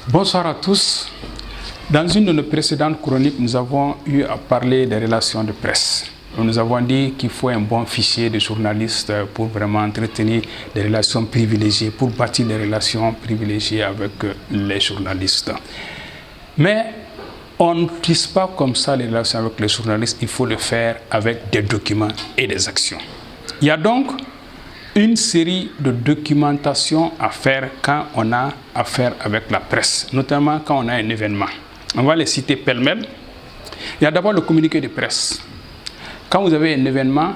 Bonsoir à tous. Dans une de nos précédentes chroniques, nous avons eu à parler des relations de presse. Nous avons dit qu'il faut un bon fichier de journalistes pour vraiment entretenir des relations privilégiées, pour bâtir des relations privilégiées avec les journalistes. Mais on n'utilise pas comme ça les relations avec les journalistes, il faut le faire avec des documents et des actions. Il y a donc une série de documentation à faire quand on a affaire avec la presse, notamment quand on a un événement. On va les citer pêle-mêle. Il y a d'abord le communiqué de presse. Quand vous avez un événement,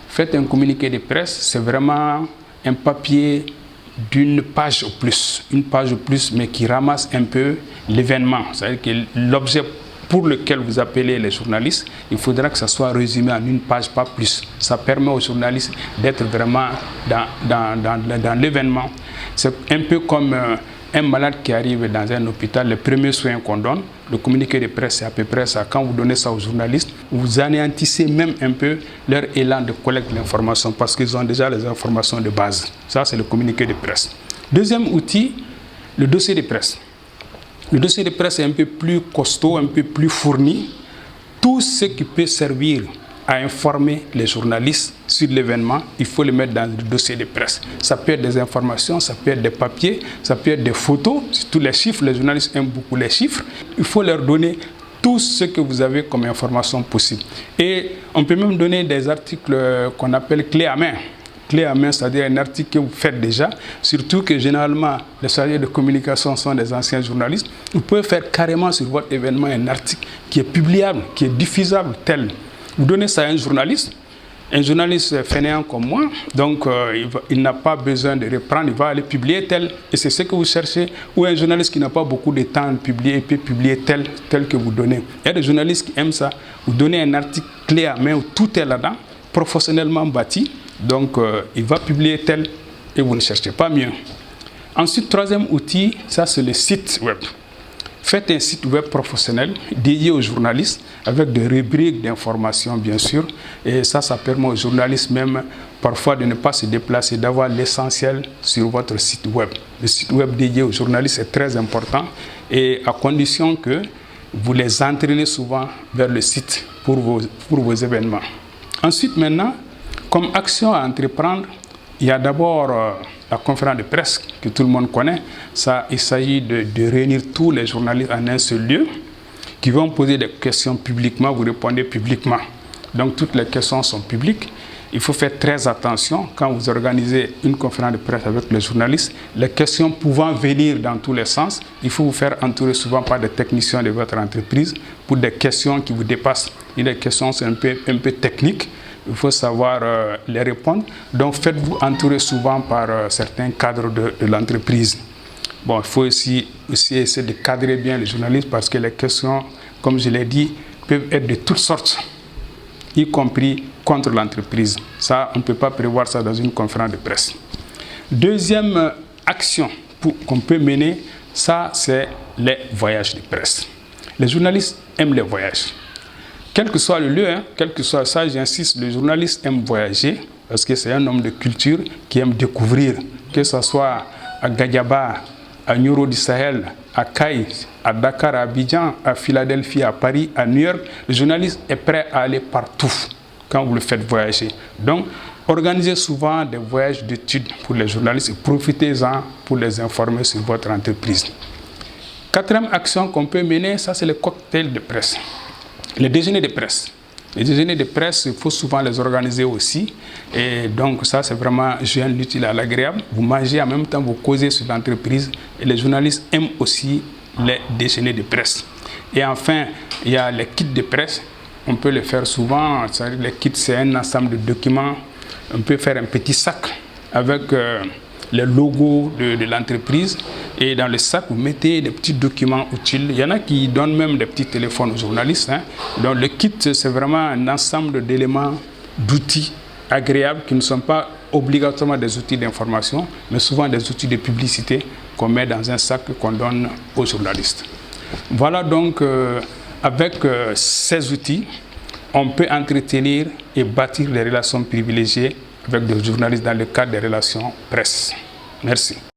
faites un communiqué de presse, c'est vraiment un papier d'une page au plus, une page au plus, mais qui ramasse un peu l'événement. C'est-à-dire que l'objet pour lequel vous appelez les journalistes, il faudra que ça soit résumé en une page, pas plus. Ça permet aux journalistes d'être vraiment dans l'événement. C'est un peu comme un malade qui arrive dans un hôpital, les premiers soins qu'on donne, le communiqué de presse, c'est à peu près ça. Quand vous donnez ça aux journalistes, vous anéantissez même un peu leur élan de collecte d'informations parce qu'ils ont déjà les informations de base. Ça, c'est le communiqué de presse. Deuxième outil, le dossier de presse. Le dossier de presse est un peu plus costaud, un peu plus fourni. Tout ce qui peut servir à informer les journalistes sur l'événement, il faut le mettre dans le dossier de presse. Ça peut être des informations, ça peut être des papiers, ça peut être des photos, surtout les chiffres. Les journalistes aiment beaucoup les chiffres. Il faut leur donner tout ce que vous avez comme information possible. Et on peut même donner des articles qu'on appelle clés à main. Clé à main, c'est-à-dire un article que vous faites déjà, surtout que généralement les chargés de communication sont des anciens journalistes. Vous pouvez faire carrément sur votre événement un article qui est publiable, qui est diffusable tel. Vous donnez ça à un journaliste fainéant comme moi, donc il n'a pas besoin de reprendre, il va aller publier tel, et c'est ce que vous cherchez, ou un journaliste qui n'a pas beaucoup de temps de publier, il peut publier tel que vous donnez. Il y a des journalistes qui aiment ça, vous donnez un article clé à main où tout est là-dedans, professionnellement bâti, donc il va publier tel, et vous ne cherchez pas mieux. Ensuite, troisième outil, ça c'est le site web. Faites un site web professionnel dédié aux journalistes avec des rubriques d'information bien sûr. Et ça permet aux journalistes même parfois de ne pas se déplacer, d'avoir l'essentiel sur votre site web. Le site web dédié aux journalistes est très important et à condition que vous les entraînez souvent vers le site pour vos événements. Ensuite maintenant, comme action à entreprendre, il y a d'abord la conférence de presse que tout le monde connaît. Il s'agit de réunir tous les journalistes en un seul lieu qui vont poser des questions publiquement, vous répondez publiquement. Donc toutes les questions sont publiques. Il faut faire très attention quand vous organisez une conférence de presse avec les journalistes. Les questions pouvant venir dans tous les sens, il faut vous faire entourer souvent par des techniciens de votre entreprise pour des questions qui vous dépassent. Et les questions sont un peu techniques. Il faut savoir les répondre. Donc, faites-vous entourer souvent par certains cadres de l'entreprise. Bon, il faut aussi essayer de cadrer bien les journalistes parce que les questions, comme je l'ai dit, peuvent être de toutes sortes, y compris contre l'entreprise. Ça, on ne peut pas prévoir ça dans une conférence de presse. Deuxième action qu'on peut mener, ça, c'est les voyages de presse. Les journalistes aiment les voyages. Quel que soit le lieu, quel que soit ça, j'insiste, le journaliste aime voyager parce que c'est un homme de culture qui aime découvrir, que ce soit à Gadiaba, à Nioro du Sahel, à Caille, à Dakar, à Abidjan, à Philadelphie, à Paris, à New York. Le journaliste est prêt à aller partout quand vous le faites voyager. Donc, organisez souvent des voyages d'études pour les journalistes et profitez-en pour les informer sur votre entreprise. Quatrième action qu'on peut mener, ça c'est le cocktail de presse. Les déjeuners de presse. Les déjeuners de presse, il faut souvent les organiser aussi. Et donc ça, c'est vraiment joindre l'utile à l'agréable. Vous mangez en même temps, vous causez sur l'entreprise. Et les journalistes aiment aussi les déjeuners de presse. Et enfin, il y a les kits de presse. On peut les faire souvent. Les kits, c'est un ensemble de documents. On peut faire un petit sac avec les logos de l'entreprise. Et dans le sac, vous mettez des petits documents utiles. Il y en a qui donnent même des petits téléphones aux journalistes. Donc le kit, c'est vraiment un ensemble d'éléments, d'outils agréables qui ne sont pas obligatoirement des outils d'information, mais souvent des outils de publicité qu'on met dans un sac qu'on donne aux journalistes. Voilà donc, avec ces outils, on peut entretenir et bâtir des relations privilégiées avec des journalistes dans le cadre des relations presse. Merci.